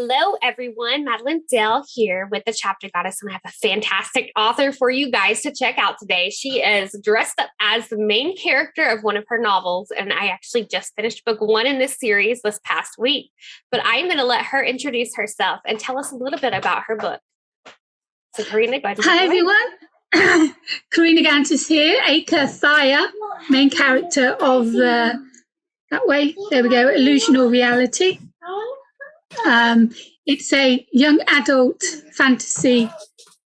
Hello, everyone. Madeline Dale here with the Chapter Goddess, and I have a fantastic author for you guys to check out today. She is dressed up as the main character of one of her novels, and I actually just finished book 1 in this series this past week. But I'm going to let her introduce herself and tell us a little bit about her book. So, Karina, go ahead. Hi, everyone. Karina Gantis here, aka Thaya, main character of that way. There we go, Illusional Reality. It's a young adult fantasy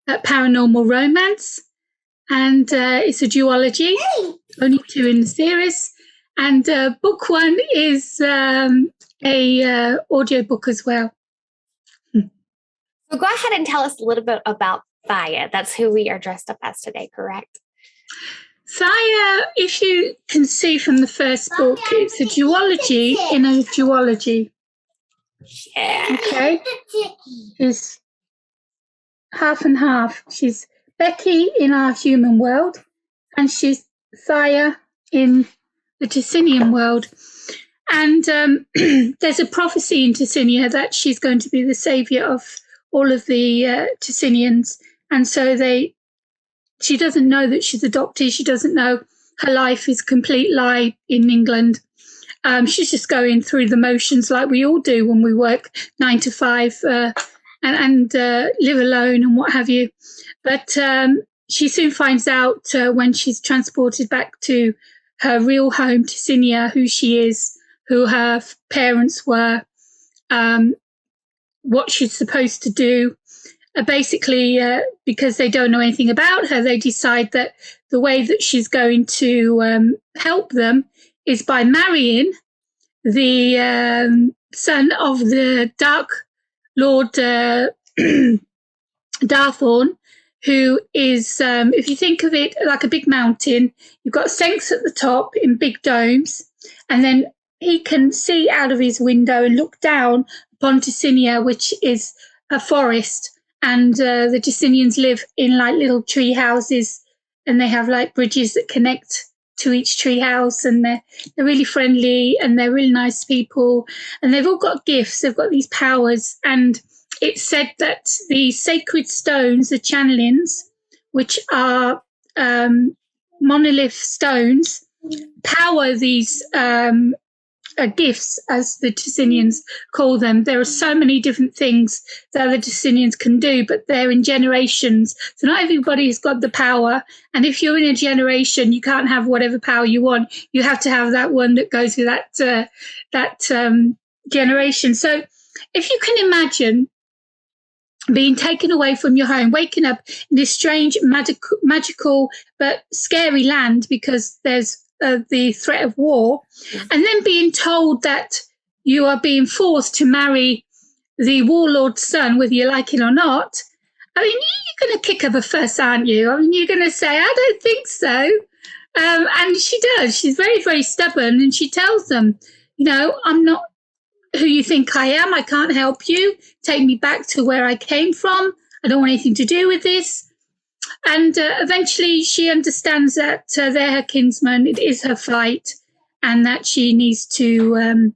paranormal romance, and it's a duology, only 2 in the series. And book 1 is a audiobook as well. So go ahead and tell us a little bit about Thaya. That's who we are dressed up as today, correct? Thaya, if you can see from the first book, it's a duology in a duology. Yeah. Okay. She's half and half. She's Becky in our human world, and she's Thaya in the Ticinian world. And there's a prophecy in Ticinia that she's going to be the savior of all of the Ticinians. And so she doesn't know that she's adopted. She doesn't know her life is a complete lie in England. She's just going through the motions like we all do when we work 9 to 5 and live alone and what have you. But she soon finds out when she's transported back to her real home, Ticinia, who she is, who her parents were, what she's supposed to do. Basically, because they don't know anything about her, they decide that the way that she's going to help them is by marrying the son of the Dark Lord Darthorn, who is, if you think of it like a big mountain, you've got Sphinx at the top in big domes, and then he can see out of his window and look down upon Ticinia, which is a forest, and the Ticinians live in like little tree houses, and they have like bridges that connect to each tree house, and they're really friendly and they're really nice people, and they've all got gifts. They've got these powers, and it's said that the sacred stones, the channelings, which are monolith stones, power these gifts, as the Ticinians call them. There are so many different things that the Ticinians can do, but they're in generations. So not everybody's got the power. And if you're in a generation, you can't have whatever power you want. You have to have that one that goes with that generation. So if you can imagine being taken away from your home, waking up in this strange, magical but scary land because there's the threat of war, and then being told that you are being forced to marry the warlord's son, whether you like it or not. I mean, you're going to kick up a fuss, aren't you? I mean, you're going to say, I don't think so. And she does. She's very, very stubborn, and she tells them, I'm not who you think I am. I can't help you. Take me back to where I came from. I don't want anything to do with this. And eventually she understands that they're her kinsmen, it is her fight, and that she needs to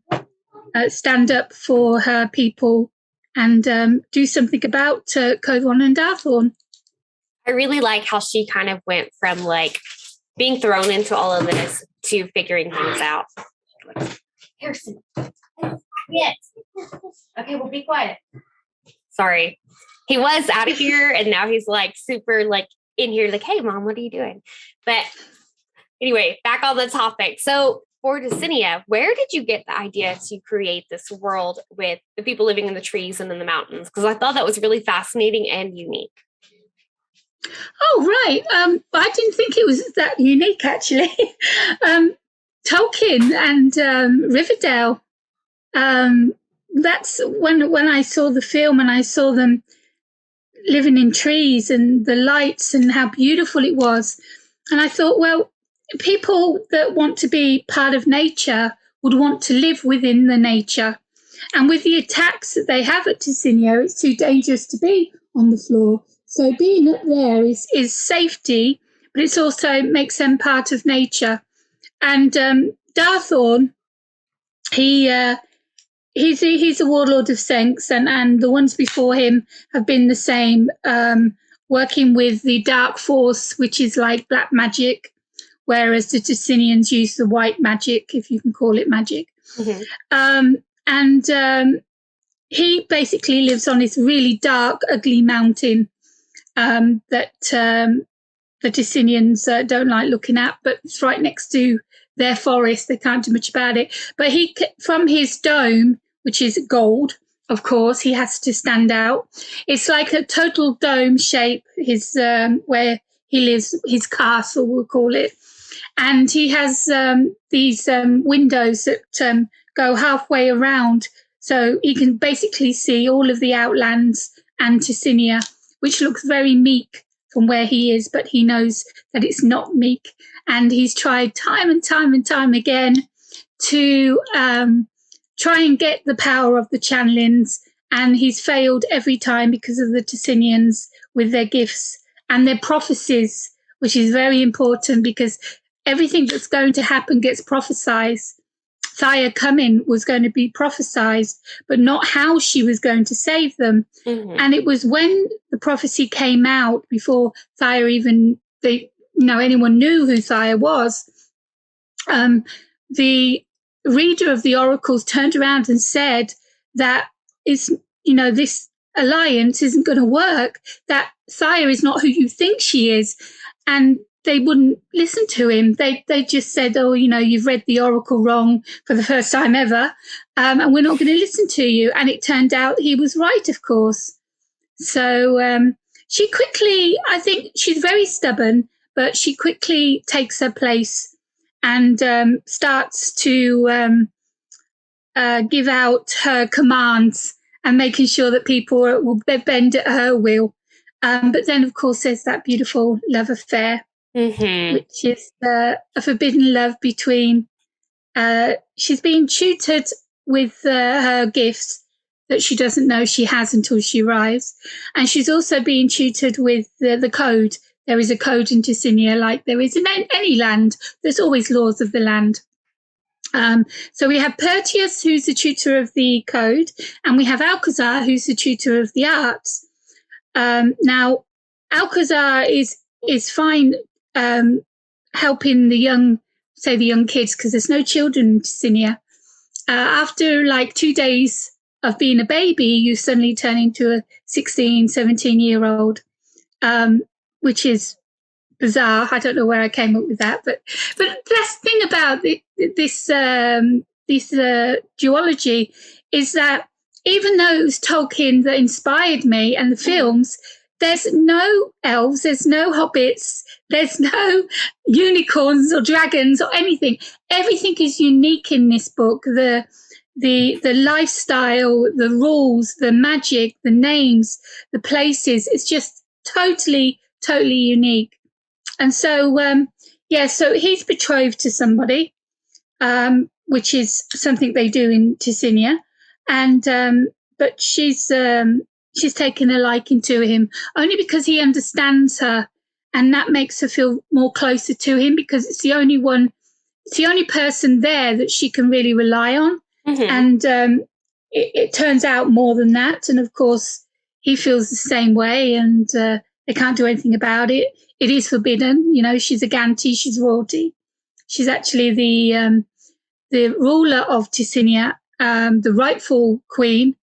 stand up for her people and do something about Codwan and Darthorn. I really like how she kind of went from like being thrown into all of this to figuring things out. Harrison. Yes. Okay, well, be quiet. Sorry. He was out of here, and now he's like super like in here, like, hey, Mom, what are you doing? But anyway, back on the topic. So for Ticinia, where did you get the idea to create this world with the people living in the trees and in the mountains? Because I thought that was really fascinating and unique. Oh, right. I didn't think it was that unique, actually. Tolkien and Riverdale. That's when I saw the film and I saw them living in trees and the lights and how beautiful it was. And I thought, well, people that want to be part of nature would want to live within the nature. And with the attacks that they have at Ticinia, it's too dangerous to be on the floor. So being up there is safety, but it also makes them part of nature. And Darthorn, he he's a warlord of Senks, and the ones before him have been the same, working with the dark force, which is like black magic, whereas the Ticinians use the white magic, if you can call it magic. And he basically lives on this really dark, ugly mountain that the Ticinians don't like looking at, but it's right next to their forest. They can't do much about it. But from his dome, which is gold, of course, he has to stand out. It's like a total dome shape, his where he lives, his castle, we'll call it. And he has these windows that go halfway around. So he can basically see all of the outlands and Ticinia, which looks very meek from where he is, but he knows that it's not meek. And he's tried time and time again to try and get the power of the Chanlins, and he's failed every time because of the Ticinians with their gifts and their prophecies, which is very important because everything that's going to happen gets prophesied. Thaya coming was going to be prophesied, but not how she was going to save them. And it was when the prophecy came out, before Thaya even anyone knew who Thaya was, the reader of the oracles turned around and said that this alliance isn't going to work, that Thaya is not who you think she is. And they wouldn't listen to him. They just said, oh, you've read the oracle wrong for the first time ever, and we're not going to listen to you. And it turned out he was right, of course. So she quickly, I think she's very stubborn, but she quickly takes her place and starts to give out her commands and making sure that people will bend at her will. But then, of course, there's that beautiful love affair, which is a forbidden love between. She's being tutored with her gifts that she doesn't know she has until she arrives. And she's also being tutored with the code. There is a code in Ticinia, like there is in any land. There's always laws of the land. So we have Pertius, who's the tutor of the code, and we have Alcazar, who's the tutor of the arts. Now, Alcazar is fine helping the young kids, because there's no children in Ticinia. After like 2 days of being a baby, you suddenly turn into a 16, 17-year-old, which is bizarre. I don't know where I came up with that, but the best thing about this duology is that even though it was Tolkien that inspired me and the films, there's no elves, there's no hobbits, there's no unicorns or dragons or anything. Everything is unique in this book. The lifestyle, the rules, the magic, the names, the places, it's just totally unique. And so, so he's betrothed to somebody, which is something they do in Ticinia. And but she's taken a liking to him only because he understands her, and that makes her feel more closer to him, because it's the only person there that she can really rely on. And it turns out more than that. And of course, he feels the same way, and they can't do anything about it. It is forbidden. She's a Ganti, she's royalty. She's actually the ruler of Ticinia, the rightful queen.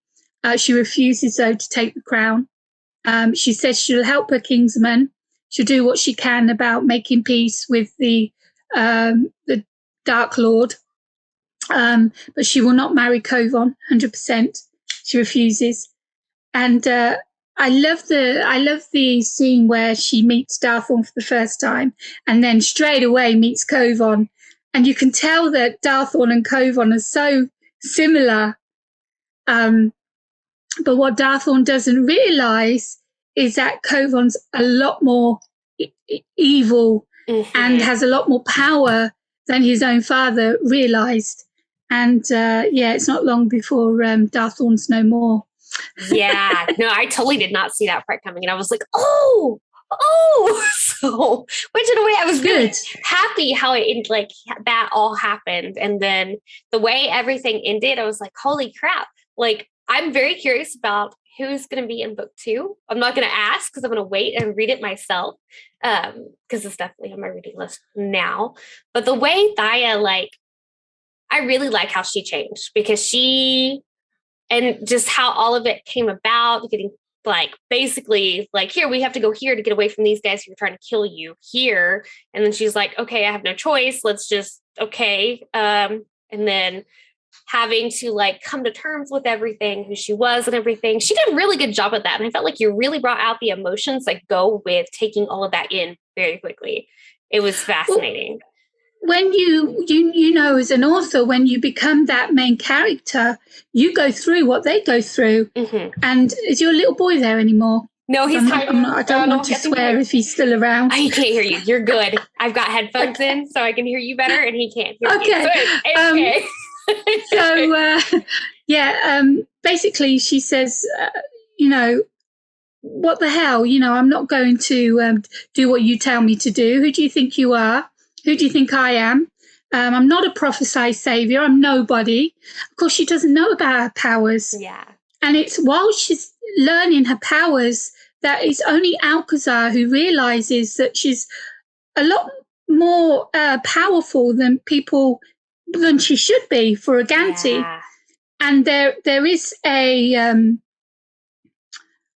She refuses, though, to take the crown. She says she'll help her kinsman. She'll do what she can about making peace with the Dark Lord. But she will not marry Kovon, 100%. She refuses. And I love the scene where she meets Darthorn for the first time and then straight away meets Kovon. And you can tell that Darthorn and Kovon are so similar. But what Darthorn doesn't realise is that Kovon's a lot more evil and has a lot more power than his own father realised. And it's not long before Darthorn's no more. Yeah, no, I totally did not see that part coming. And I was like, oh oh, so which in a way I was really Good. happy how it like that all happened. And then the way everything ended, I was like, holy crap. Like, I'm very curious about who's going to be in book 2. I'm not going to ask because I'm going to wait and read it myself. Because it's definitely on my reading list now. But the way Thaya, like, I really like how she changed because and just how all of it came about, getting like basically like, here, we have to go here to get away from these guys who are trying to kill you here. And then she's like, okay, I have no choice. Let's just, okay. And then having to like come to terms with everything, who she was and everything. She did a really good job at that. And I felt like you really brought out the emotions that go with taking all of that in very quickly. It was fascinating. When you know, as an author, when you become that main character, you go through what they go through. Mm-hmm. And is your little boy there anymore? No, he's hiding. I don't want to swear if he's still around. He can't hear you. You're good. I've got headphones in, so I can hear you better, and he can't hear okay. you. So it's So, okay. basically, she says, what the hell? I'm not going to do what you tell me to do. Who do you think you are? Who do you think I am? I'm not a prophesied savior. I'm nobody. Of course, she doesn't know about her powers. Yeah. And it's while she's learning her powers that it's only Alcazar who realizes that she's a lot more powerful than she should be for a Ganti. Yeah. And there is a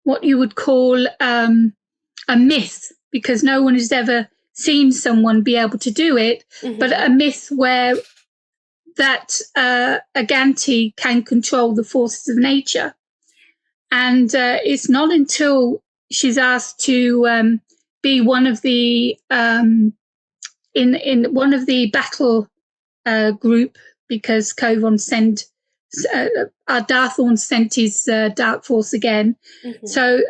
what you would call a myth, because no one has ever seen someone be able to do it, but a myth where that a Ganti can control the forces of nature. And it's not until she's asked to be one of the in one of the battle group, because Kovon Darthorn sent his dark force again. So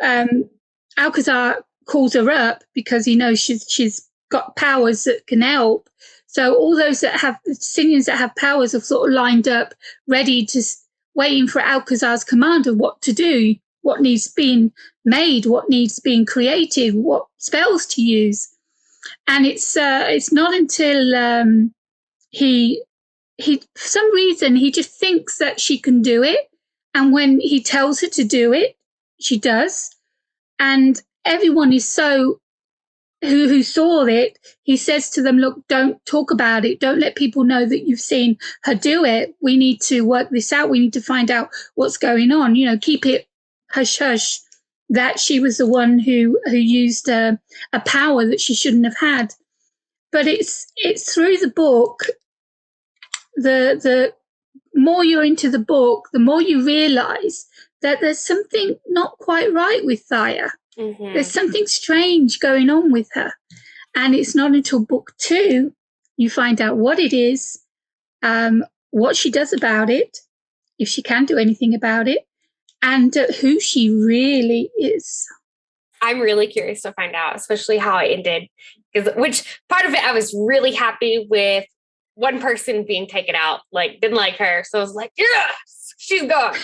Alcazar calls her up because he knows she's got powers that can help. So all those Sinians that have powers are sort of lined up, ready to waiting for Alcazar's command of what to do, what needs being made, what needs being created, what spells to use. And it's not until he for some reason he just thinks that she can do it, and when he tells her to do it, she does. And everyone is so who saw it, he says to them, look, don't talk about it. Don't let people know that you've seen her do it. We need to work this out. We need to find out what's going on. Keep it hush hush, that she was the one who used a power that she shouldn't have had. But it's through the book, the more you're into the book, the more you realize that there's something not quite right with Thaya. There's something strange going on with her. And it's not until book 2 you find out what it is, what she does about it, if she can do anything about it, and who she really is. I'm really curious to find out, especially how it ended. Which part of it I was really happy with one person being taken out, like didn't like her. So I was like, yes, she's gone.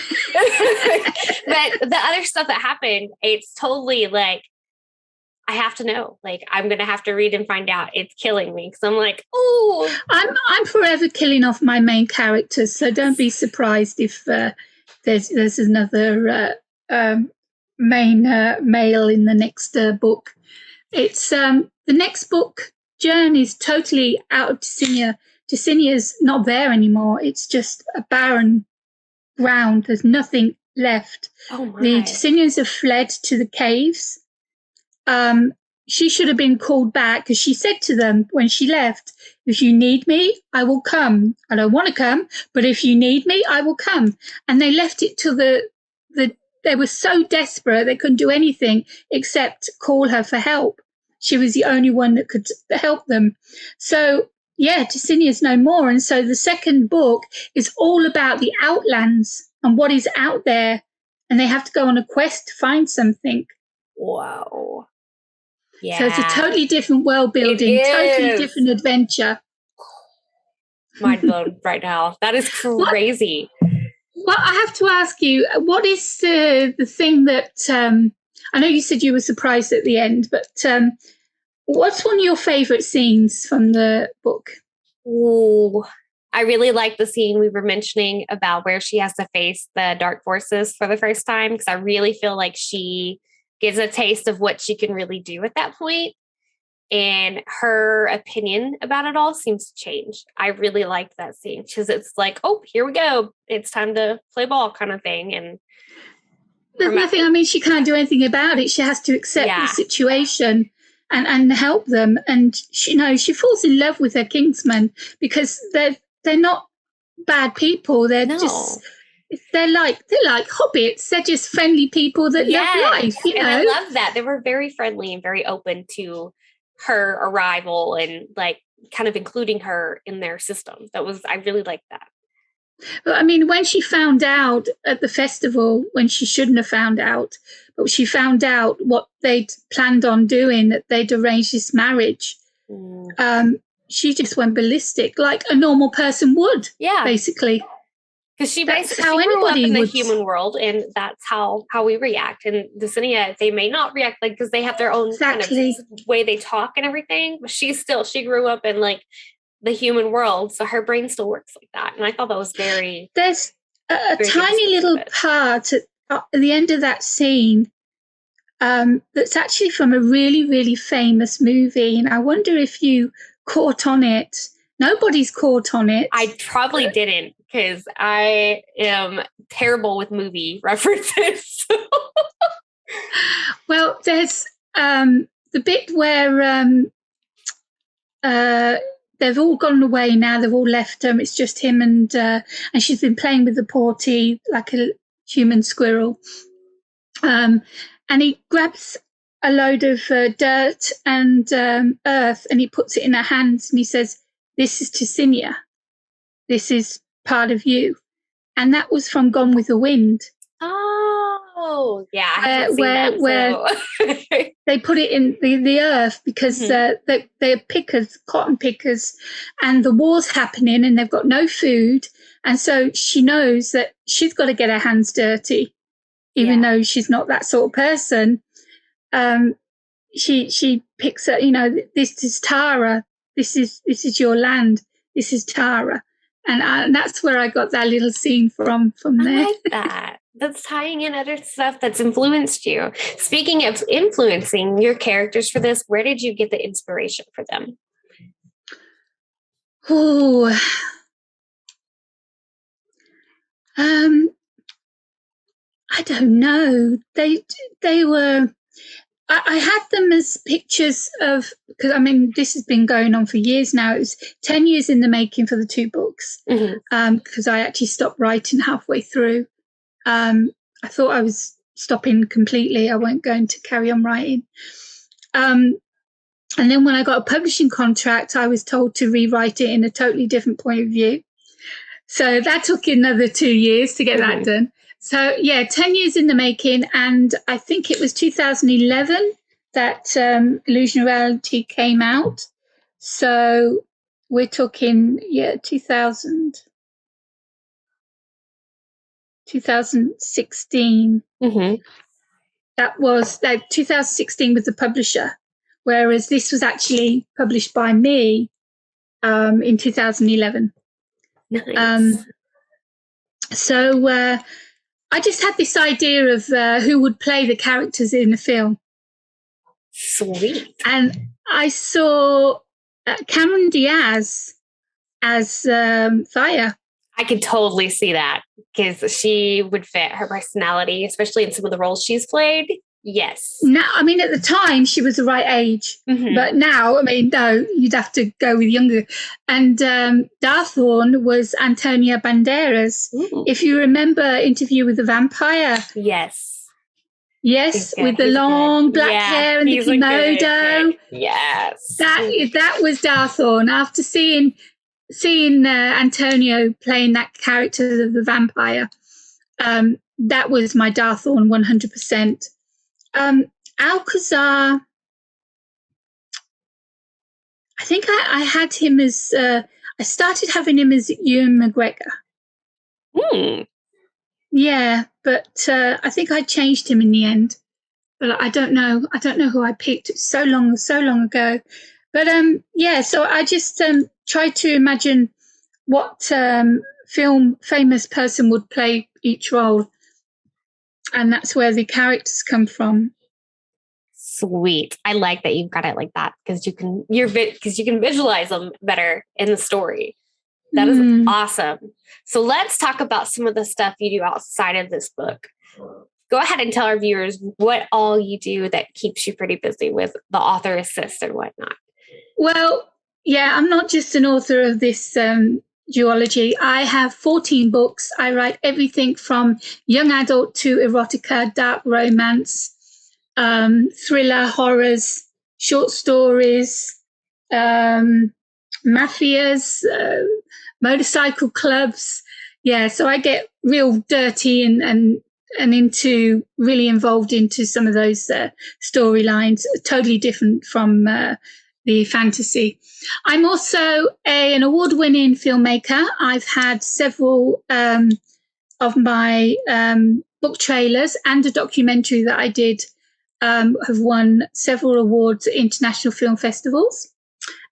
But the other stuff that happened, it's totally like, I have to know. Like, I'm going to have to read and find out. It's killing me. Because I'm like, oh. I'm forever killing off my main characters. So don't be surprised if there's another main male in the next book. It's the next book, Jern, is totally out of Ticinia. Ticinia's not there anymore. It's just a barren ground. There's nothing left. Oh my. The Ticinians have fled to the caves. She should have been called back, because she said to them when she left, if you need me, I will come. I don't want to come, but if you need me, I will come. And they left it till they were so desperate they couldn't do anything except call her for help. She was the only one that could help them. So yeah, Ticinia's no more. And so the second book is all about the Outlands and what is out there. And they have to go on a quest to find something. Wow. Yeah. So it's a totally different world building, totally different adventure. Mind blown right now. That is crazy. Well, I have to ask you, what is the thing that I know you said you were surprised at the end, but what's one of your favourite scenes from the book? Ooh, I really like the scene we were mentioning about where she has to face the dark forces for the first time, because I really feel like she gives a taste of what she can really do at that point. And her opinion about it all seems to change. I really liked that scene because it's like, oh, here we go. It's time to play ball kind of thing. And there's nothing, I mean, she can't do anything about it. She has to accept the situation and help them. And she falls in love with her Kingsmen because they're not bad people. They're just they're like hobbits. They're just friendly people that love life. And I love that. They were very friendly and very open to her arrival and like kind of including her in their system. I really liked that. But I mean, when she found out at the festival, when she shouldn't have found out, but she found out what they'd planned on doing, that they'd arranged this marriage, she just went ballistic, like a normal person would, basically. Because she grew up in the human world, and that's how we react. And the Cennia, they may not react like because they have their own kind of way they talk and everything. But she grew up in like the human world, so her brain still works like that. And I thought that was very. There's a tiny little part at the end of that scene that's actually from a really, really famous movie, and I wonder if you caught on it. Nobody's caught on it. I probably didn't, because I am terrible with movie references. Well, there's the bit where they've all gone away now. They've all left him. It's just him and she's been playing with the portee like a human squirrel. And he grabs a load of dirt and earth, and he puts it in her hands, and he says, "This is Ticinia. This is part of you." And that was from Gone with the Wind. Oh, yeah. Where they put it in the earth because they're pickers, cotton pickers, and the war's happening and they've got no food. And so she knows that she's got to get her hands dirty, even though she's not that sort of person. She picks up, this is Tara. This is your land. This is Tara. And that's where I got that little scene from there. I like that. That's tying in other stuff that's influenced you. Speaking of influencing your characters for this, where did you get the inspiration for them? Oh, I don't know. They were. I had them as pictures of, because I mean, this has been going on for years now. It was 10 years in the making for the two books, because I actually stopped writing halfway through. I thought I was stopping completely. I weren't going to carry on writing. And then when I got a publishing contract, I was told to rewrite it in a totally different point of view. So that took another 2 years to get that done. So, 10 years in the making, and I think it was 2011 that Illusion of Reality came out. So we're talking, 2016. That was 2016 with the publisher, whereas this was actually published by me in 2011. Nice. So I just had this idea of who would play the characters in the film. Sweet. And I saw Cameron Diaz as Thaya. I could totally see that because she would fit her personality, especially in some of the roles she's played. Yes. Now, I mean, at the time she was the right age, but now, I mean, no, you'd have to go with younger. And Darthorn was Antonio Banderas. Ooh. If you remember Interview with the Vampire. Yes. Yes, with the long black hair and the kimono. Yes. That was Darthorn. After seeing Antonio playing that character of the vampire, that was my Darthorn 100%. Alcazar, I think I had him as, I started having him as Ewan McGregor. Yeah, but I think I changed him in the end. but I don't know. I don't know who I picked. It's so long ago. But so I just tried to imagine what film famous person would play each role, and that's where the characters come from. Sweet. I like that you've got it like that because you can visualize them better in the story. That is awesome. So let's talk about some of the stuff you do outside of this book. Go ahead and tell our viewers what all you do that keeps you pretty busy with the author assist and whatnot. Well, yeah, I'm not just an author of this duology. I have 14 books. I write everything from young adult to erotica, dark romance, thriller, horrors, short stories, mafias, motorcycle clubs. Yeah, so I get real dirty and into really involved into some of those storylines, totally different from the fantasy. I'm also an award-winning filmmaker. I've had several of my book trailers and a documentary that I did have won several awards at international film festivals.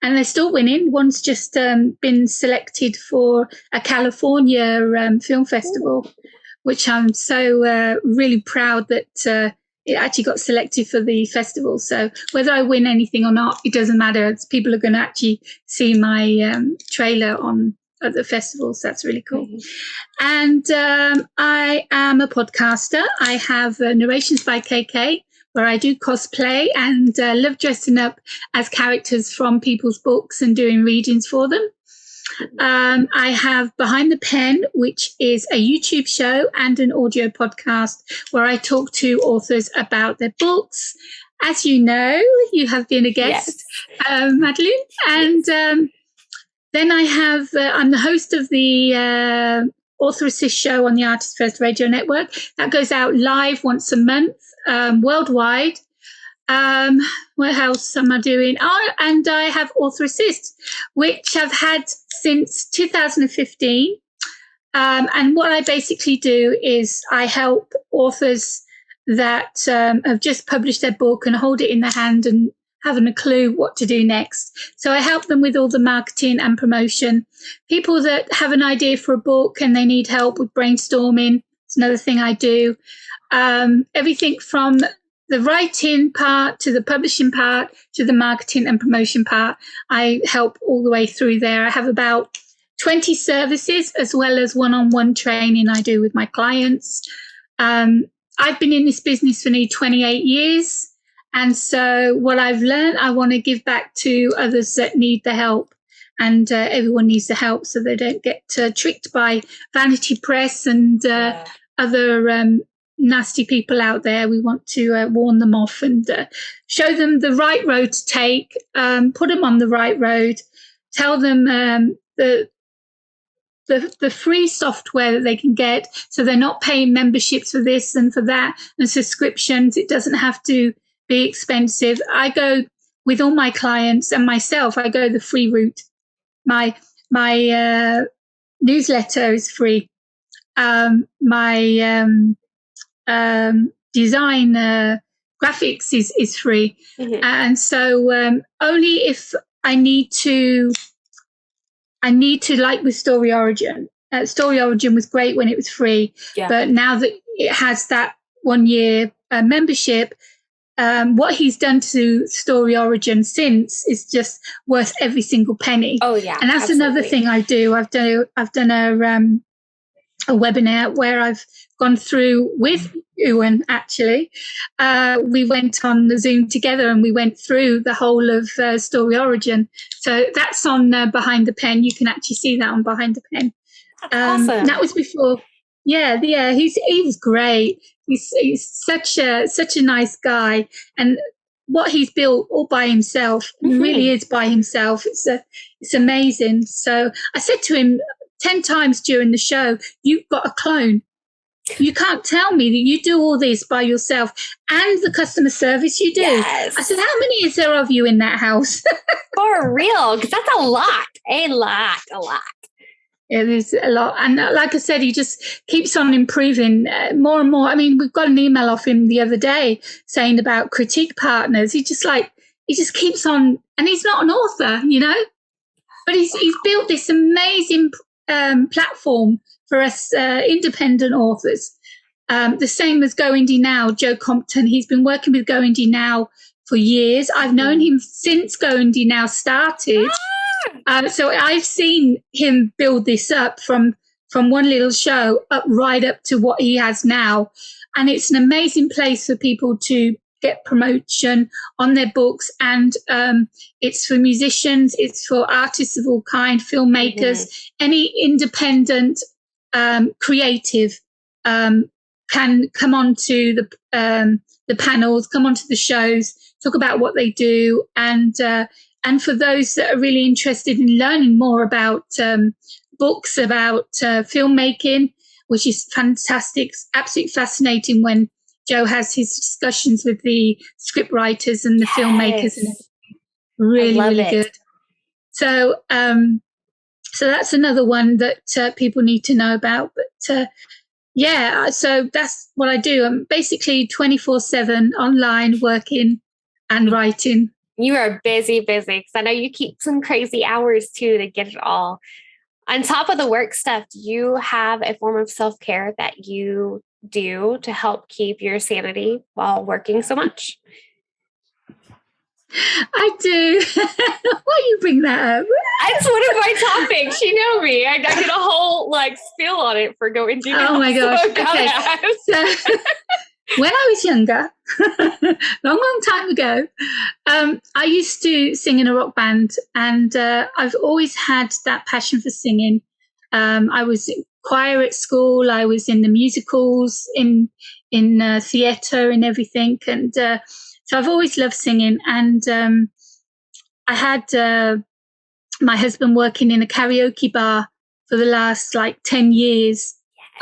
And they're still winning. One's just been selected for a California film festival, which I'm so really proud that it actually got selected for the festival. So whether I win anything or not, it doesn't matter. It's people are going to actually see my trailer at the festival. So that's really cool. And I am a podcaster. I have Narrations by KK, where I do cosplay and love dressing up as characters from people's books and doing readings for them. I have Behind the Pen, which is a YouTube show and an audio podcast where I talk to authors about their books. As you know, you have been a guest, yes. Madeline. And then I have, I'm the host of the Author Assist show on the Artist First Radio Network. That goes out live once a month, worldwide. What else am I doing? Oh, and I have Author Assist, which I've had since 2015. And what I basically do is I help authors that have just published their book and hold it in their hand and haven't a clue what to do next. So I help them with all the marketing and promotion. People that have an idea for a book and they need help with brainstorming, it's another thing I do. Everything from the writing part to the publishing part to the marketing and promotion part, I help all the way through there. I have about 20 services as well as one-on-one training I do with my clients. I've been in this business for nearly 28 years. And so what I've learned, I want to give back to others that need the help. And everyone needs the help so they don't get tricked by vanity press and other nasty people out there. We want to warn them off and show them the right road to take, put them on the right road, tell them the free software that they can get so they're not paying memberships for this and for that and subscriptions. It doesn't have to be expensive. I go with all my clients and myself, I go the free route. My newsletter is free. My design graphics is free. Mm-hmm. And so only if I need to, like with Story Origin. Story Origin was great when it was free, but now that it has that 1 year membership, what he's done to Story Origin since is just worth every single penny. Oh yeah, and that's absolutely. Another thing I do. I've done a webinar where I've gone through with Ewan. Actually, we went on the Zoom together and we went through the whole of Story Origin. So that's on Behind the Pen. You can actually see that on Behind the Pen. Awesome. That was before. Yeah. He was great. He's such a nice guy, and what he's built all by himself, mm-hmm. really is by himself. It's amazing. So I said to him 10 times during the show, "You've got a clone. You can't tell me that you do all this by yourself and the customer service you do." Yes. I said, "How many is there of you in that house?" For real, because that's a lot. It is a lot. And like I said, he just keeps on improving more and more. I mean, we've got an email off him the other day saying about critique partners. He just keeps on, and he's not an author, but he's built this amazing platform for us independent authors. The same as Go Indie Now, Joe Compton. He's been working with Go Indie Now for years. I've known him since Go Indie Now started. So I've seen him build this up from one little show right up to what he has now. And it's an amazing place for people to get promotion on their books. And it's for musicians, it's for artists of all kind, filmmakers, any independent creative can come on to the panels, come onto the shows, talk about what they do, and for those that are really interested in learning more about books, about filmmaking, which is fantastic, it's absolutely fascinating when Joe has his discussions with the script writers and the filmmakers, and really, really good. So, so that's another one that people need to know about. But yeah, so that's what I do. I'm basically 24/7 online working and writing. You are busy, because I know you keep some crazy hours too to get it all. On top of the work stuff, do you have a form of self-care that you do to help keep your sanity while working so much? I do. Why you bring that up? That's one of my topics. You know me. I did a whole spiel on it for Go Indie Now. Oh my gosh. So okay. So, when I was younger, long time ago, I used to sing in a rock band, and I've always had that passion for singing. I was in choir at school. I was in the musicals, in theatre and everything. And so I've always loved singing. And I had my husband working in a karaoke bar for the last 10 years,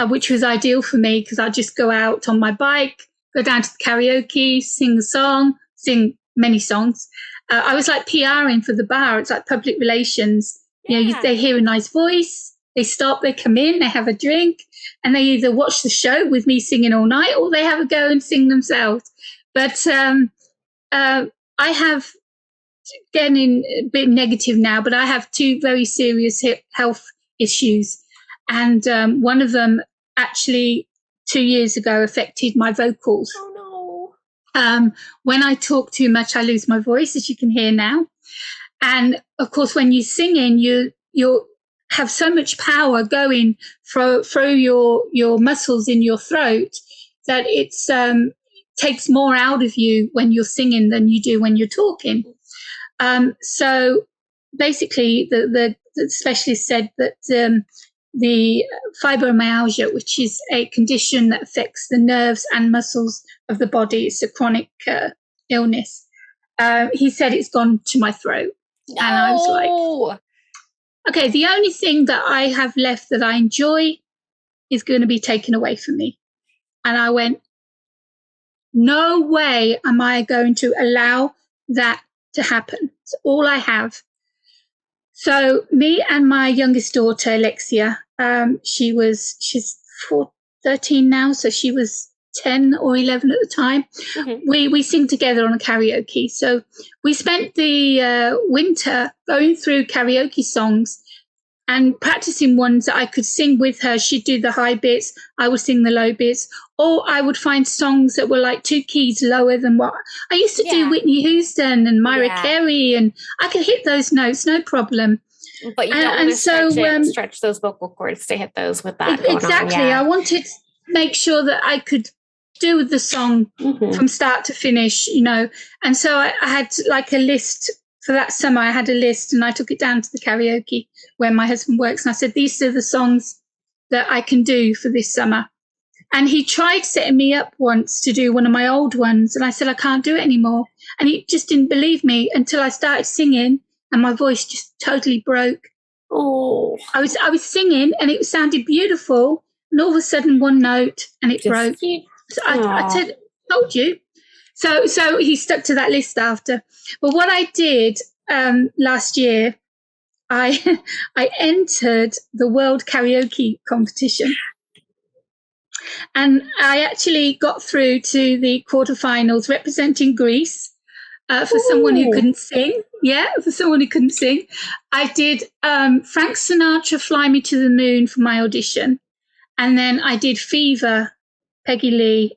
which was ideal for me because I'd just go out on my bike, go down to the karaoke, sing a song, sing many songs. I was PRing for the bar. It's like public relations. They hear a nice voice, they stop, they come in, they have a drink, and they either watch the show with me singing all night or they have a go and sing themselves. But I have, getting a bit negative now, but I have two very serious health issues. And one of them actually 2 years ago affected my vocals. Oh no. When I talk too much, I lose my voice, as you can hear now. And of course, when you're singing, you have so much power going through your muscles in your throat that it's takes more out of you when you're singing than you do when you're talking. So basically, the specialist said that the fibromyalgia, which is a condition that affects the nerves and muscles of the body, it's a chronic illness. He said it's gone to my throat. No. And I was like, okay, the only thing that I have left that I enjoy is going to be taken away from me. And I went, no way am I going to allow that to happen. It's all I have. So me and my youngest daughter, Alexia, she's 13 now, so she was 10 or 11 at the time. Mm-hmm. We sing together on a karaoke. So we spent the winter going through karaoke songs and practicing ones that I could sing with her. She'd do the high bits, I would sing the low bits, or I would find songs that were 2 keys lower than what I used to do. Whitney Houston and Mariah Carey, and I could hit those notes, no problem. But you don't want to stretch those vocal cords to hit those with that. Exactly. Going on. I wanted to make sure that I could do the song from start to finish, And so I had a list for that summer. I had a list and I took it down to the karaoke where my husband works. And I said, these are the songs that I can do for this summer. And he tried setting me up once to do one of my old ones. And I said, I can't do it anymore. And he just didn't believe me until I started singing and my voice just totally broke. Oh, I was singing and it sounded beautiful. And all of a sudden one note and it broke. So I said, told you. So he stuck to that list after. But what I did last year, I I entered the World Karaoke competition, and I actually got through to the quarterfinals representing Greece. For someone who Ooh. couldn't sing, for someone who couldn't sing, I did Frank Sinatra "Fly Me to the Moon" for my audition, and then I did "Fever," Peggy Lee,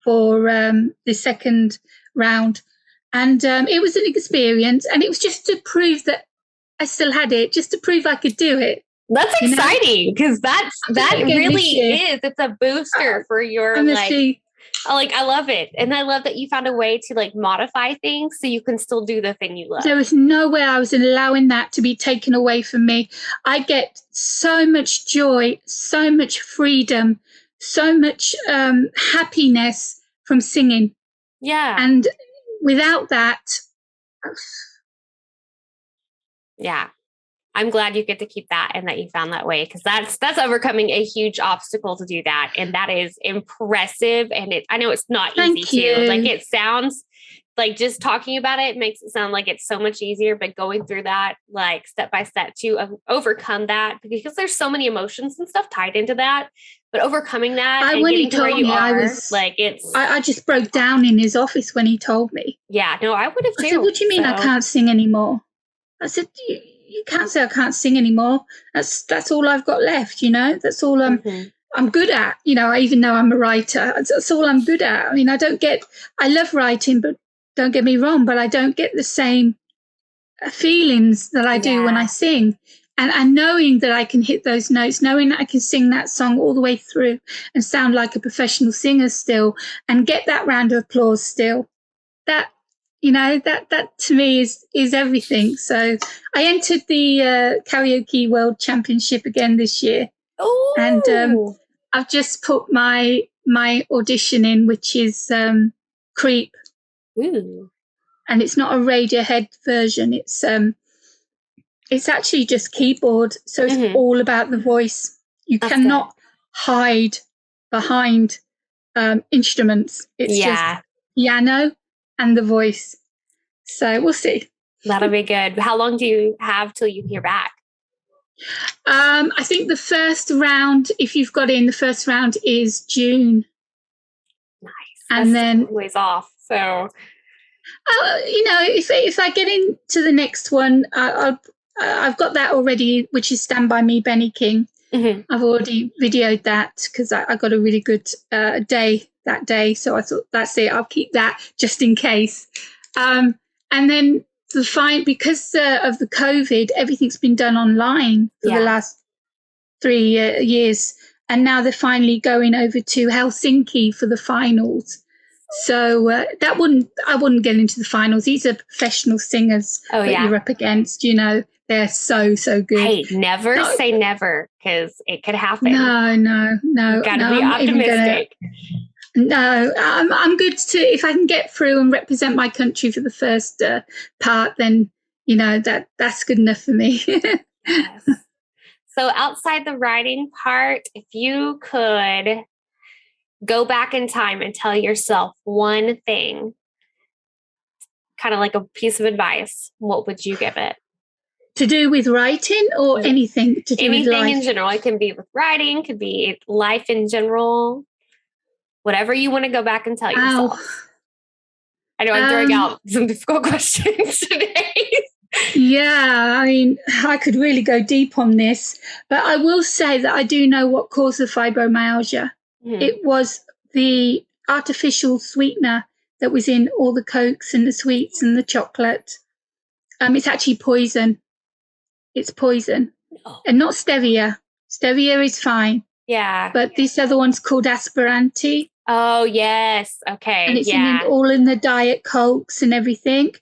for the second round. And it was an experience, and it was just to prove that I still had it, just to prove I could do it. That's exciting, because that really is. It's a booster for your honestly, I love it. And I love that you found a way to like modify things so you can still do the thing you love. There was no way I was allowing that to be taken away from me. I get so much joy, so much freedom, so much happiness from singing. Yeah. And without that, yeah, I'm glad you get to keep that and that you found that way, because that's overcoming a huge obstacle to do that, and that is impressive. And I know it's not easy too. Like, it sounds like, just talking about it makes it sound like it's so much easier, but going through that like step by step to overcome that, because there's so many emotions and stuff tied into that. But overcoming that and getting to where you are, I just broke down in his office when he told me. Yeah, no, I would have too. I said, "What do you mean I can't sing anymore?" I said, "You can't say I can't sing anymore. That's all I've got left. That's all I'm good at. I even know I'm a writer. That's all I'm good at. I mean, I love writing, but don't get me wrong, but I don't get the same feelings that I do when I sing." And knowing that I can hit those notes, knowing that I can sing that song all the way through and sound like a professional singer still, and get that round of applause still, that to me is everything. So I entered the Karaoke World Championship again this year. Ooh. And I've just put my audition in, which is Creep. Ooh. And it's not a Radiohead version. It's actually just keyboard, so it's all about the voice. You cannot hide behind instruments. It's just piano and the voice. So we'll see. That'll be good. How long do you have till you hear back? I think the first round, if you've got in, the first round is June. Nice. And then ways off. So, if I get into the next one, I've got that already, which is "Stand By Me," Benny King. I've already videoed that because I got a really good day that day. So I thought, that's it. I'll keep that just in case. And then because of the COVID, everything's been done online for the last 3 years. And now they're finally going over to Helsinki for the finals. So I wouldn't get into the finals. These are professional singers that you're up against, They're so good. Hey, never say never, because it could happen. No. Gotta be optimistic. I'm good if I can get through and represent my country for the first part, then that's good enough for me. Yes. So outside the writing part, if you could go back in time and tell yourself one thing, kind of like a piece of advice, what would you give it? To do with writing, or anything to do with life? Anything in general. It can be with writing, could be life in general, whatever you want to go back and tell yourself. I know I'm throwing out some difficult questions today. Yeah, I mean, I could really go deep on this, but I will say that I do know what caused the fibromyalgia. It was the artificial sweetener that was in all the Cokes and the sweets and the chocolate. It's actually poison. It's poison. And not stevia. Stevia is fine. Yeah. But this other one's called Asperanti. Oh, yes. Okay. And it's all in the Diet Cokes and everything.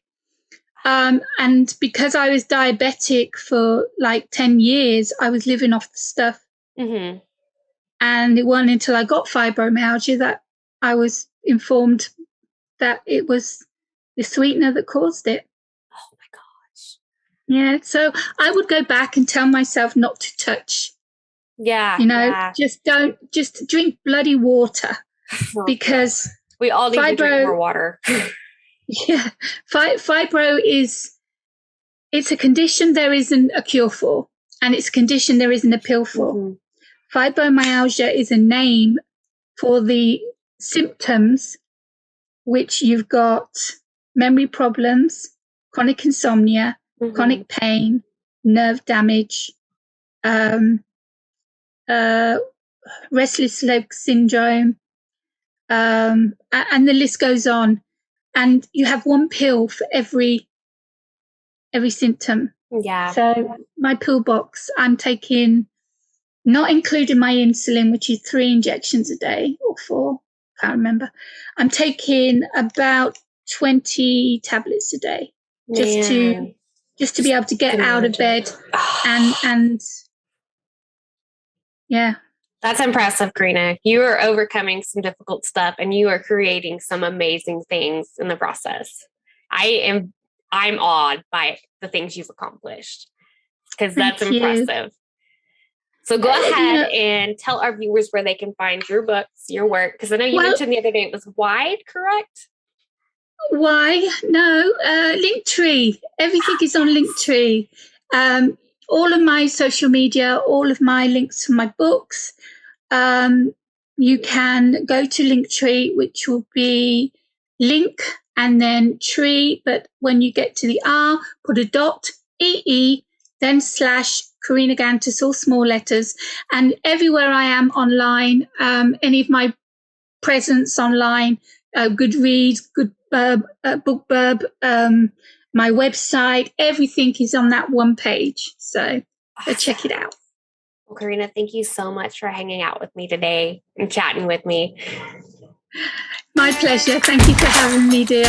And because I was diabetic for like 10 years, I was living off the stuff. And it wasn't until I got fibromyalgia that I was informed that it was the sweetener that caused it. Oh my gosh. Yeah. So I would go back and tell myself not to touch. Yeah. Just drink bloody water, because we all need to drink more water. Yeah. Fibro it's a condition there isn't a cure for, and it's a condition there isn't a pill for. Mhm. Fibromyalgia is a name for the symptoms, which you've got memory problems, chronic insomnia, Mhm. chronic pain, nerve damage, restless leg syndrome, and the list goes on. And you have one pill for every symptom. Yeah. So my pill box, I'm taking, not including my insulin, which is 3 injections a day or 4, can't remember. I'm taking about 20 tablets a day just Man. to be able to get out of bed and yeah. That's impressive, Karina. You are overcoming some difficult stuff and you are creating some amazing things in the process. I'm awed by the things you've accomplished because that's Thank you. impressive. So go ahead and tell our viewers where they can find your books, your work, because I know you mentioned the other day it was Wide, correct? Why? No, Linktree. Everything is on Linktree. All of my social media, all of my links for my books. You can go to Linktree, which will be link and then tree, but when you get to the R, put a dot, EE, then / Karina Gantus, all small letters. And everywhere I am online, any of my presence online, Goodreads, BookBub, my website, everything is on that one page. So check it out. Well, Karina, thank you so much for hanging out with me today and chatting with me. My pleasure. Thank you for having me, dear.